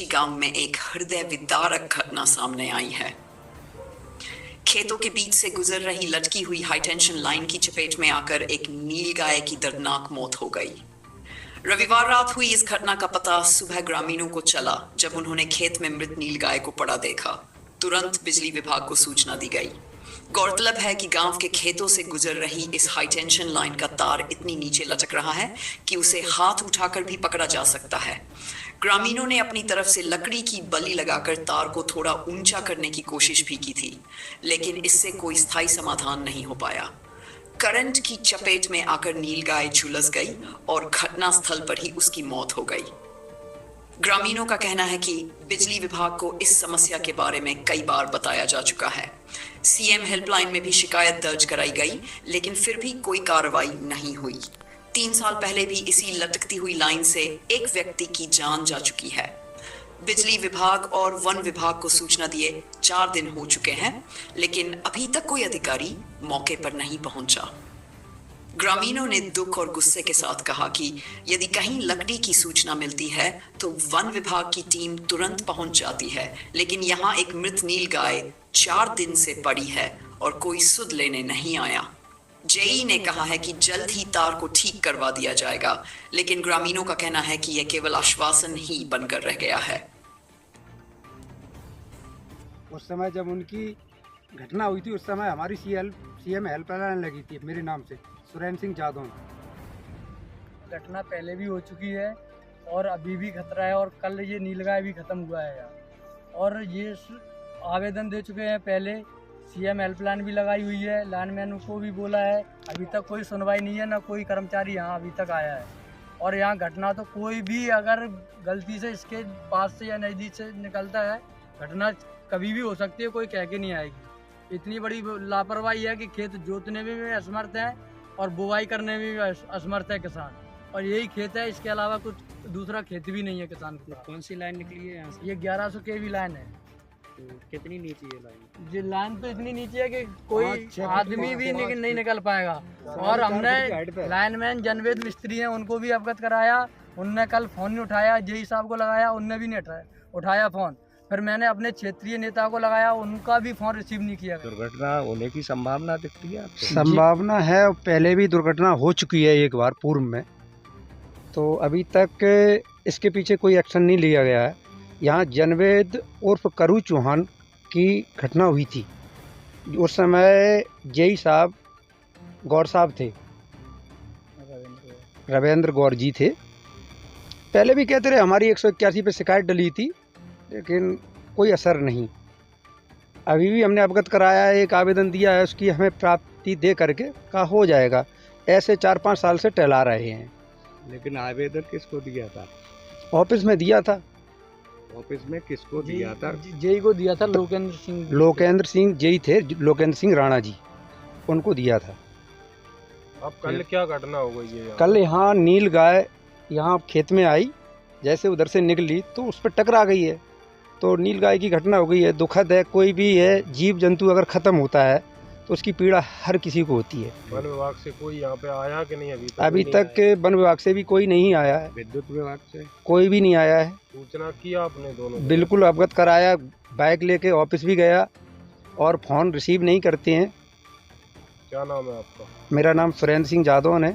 कराची गांव में एक हृदय विदारक घटना सामने आई है। खेतों के बीच से गुजर रही लटकी हुई हाईटेंशन लाइन की चपेट में आकर एक नीलगाय की दर्दनाक मौत हो गई। रविवार रात हुई इस घटना का पता सुबह ग्रामीणों को चला जब उन्होंने खेत में मृत नीलगाय को पड़ा देखा। तुरंत बिजली विभाग को सूचना दी गई। गौरतलब है कि गांव के खेतों से गुजर रही इस हाईटेंशन लाइन का तार इतनी नीचे लटक रहा है कि उसे हाथ उठाकर भी पकड़ा जा सकता है। ग्रामीणों ने अपनी तरफ से लकड़ी की बल्ली लगाकर तार को थोड़ा ऊंचा करने की कोशिश भी की थी, लेकिन इससे कोई स्थायी समाधान नहीं हो पाया। करंट की चपेट में आकर नीलगाय झुलस गई और घटनास्थल पर ही उसकी मौत हो गई। ग्रामीणों का कहना है कि बिजली विभाग को इस समस्या के बारे में कई बार बताया जा चुका है। सीएम हेल्पलाइन में भी शिकायत दर्ज कराई गई, लेकिन फिर भी कोई कार्रवाई नहीं हुई। 3 साल पहले भी इसी लटकती हुई लाइन से एक व्यक्ति की जान जा चुकी है। बिजली विभाग और वन विभाग को सूचना दिए 4 दिन हो चुके हैं, लेकिन अभी तक कोई अधिकारी मौके पर नहीं पहुंचा। ग्रामीणों ने दुख और गुस्से के साथ कहा कि यदि कहीं लकड़ी की सूचना मिलती है तो वन विभाग की टीम तुरंत पहुंच जाती है, लेकिन यहाँ एक मृत नीलगाय 4 दिन से पड़ी है और कोई सुध लेने नहीं आया। जेई ने कहा है कि जल्द ही तार को ठीक करवा दिया जाएगा, लेकिन ग्रामीणों का कहना है कि यह केवल आश्वासन ही बनकर रह गया है। उस समय जब उनकी घटना हुई थी उस समय हमारी सीएम हेल्पलाइन लगी थी मेरे नाम से, सुरेंद्र सिंह जादव। घटना पहले भी हो चुकी है और अभी भी खतरा है, और कल ये नीलगाय भी खत्म हुआ है यार। और ये आवेदन दे चुके हैं पहले, सीएम हेल्पलाइन भी लगाई हुई है, लाइनमैन को भी बोला है, अभी तक कोई सुनवाई नहीं है, ना कोई कर्मचारी यहाँ अभी तक आया है। और यहाँ घटना तो कोई भी अगर गलती से इसके पास से या नज़दीक से निकलता है, घटना कभी भी हो सकती है, कोई कह के नहीं आएगी। इतनी बड़ी लापरवाही है कि खेत जोतने में भी असमर्थ है और बुवाई करने में भी असमर्थ है किसान, और यही खेत है, इसके अलावा कुछ दूसरा खेत भी नहीं है किसान के पास। कौन सी लाइन निकली है यहाँ से? ये 1100 kV लाइन है। तो कितनी नीची है लाइन? ये लाइन तो इतनी नीचे है कि कोई आदमी भी नहीं निकल पाएगा। और हमने लाइनमैन जनवेद मिस्त्री हैं, उनको भी अवगत कराया, उनने कल फ़ोन नहीं उठाया। जेई साहब को लगाया, उनने भी नहीं उठाया फ़ोन। फिर मैंने अपने क्षेत्रीय नेता को लगाया, उनका भी फ़ोन रिसीव नहीं किया। दुर्घटना होने की संभावना दिखती है आपको? संभावना है, पहले भी दुर्घटना हो चुकी है एक बार पूर्व में, तो अभी तक इसके पीछे कोई एक्शन नहीं लिया गया है। यहाँ जनवेद उर्फ करू चौहान की घटना हुई थी, उस समय जेई साहब गौर साहब थे, रविंद्र गौर जी थे। पहले भी कहते रहे हमारी 181 पे शिकायत डली थी, लेकिन कोई असर नहीं। अभी भी हमने अवगत कराया है, एक आवेदन दिया है, उसकी हमें प्राप्ति दे करके कहा हो जाएगा। ऐसे 4-5 साल से टहला रहे हैं। लेकिन आवेदन किसको दिया था? ऑफिस में दिया था। ऑफिस में किसको दिया था? जेई को दिया था, लोकेंद्र सिंह जेई थे, लोकेंद्र सिंह राणा जी, उनको दिया था। अब कल क्या घटना हो गई है? कल यहाँ नीलगाय यहाँ खेत में आई, जैसे उधर से निकली तो उस पर टकरा गई है, तो नीलगाय की घटना हो गई है। दुखद है, कोई भी है जीव जंतु अगर ख़त्म होता है तो उसकी पीड़ा हर किसी को होती है। वन विभाग से कोई यहाँ पे आया कि नहीं? अभी तक वन विभाग से भी कोई नहीं आया है, विद्युत विभाग से कोई भी नहीं आया है। सूचना किया आपने दोनों? बिल्कुल अवगत कराया, बाइक लेके ऑफिस भी गया और फ़ोन रिसीव नहीं करते हैं। क्या नाम है आपका? मेरा नाम सुरेंद्र सिंह जादव है।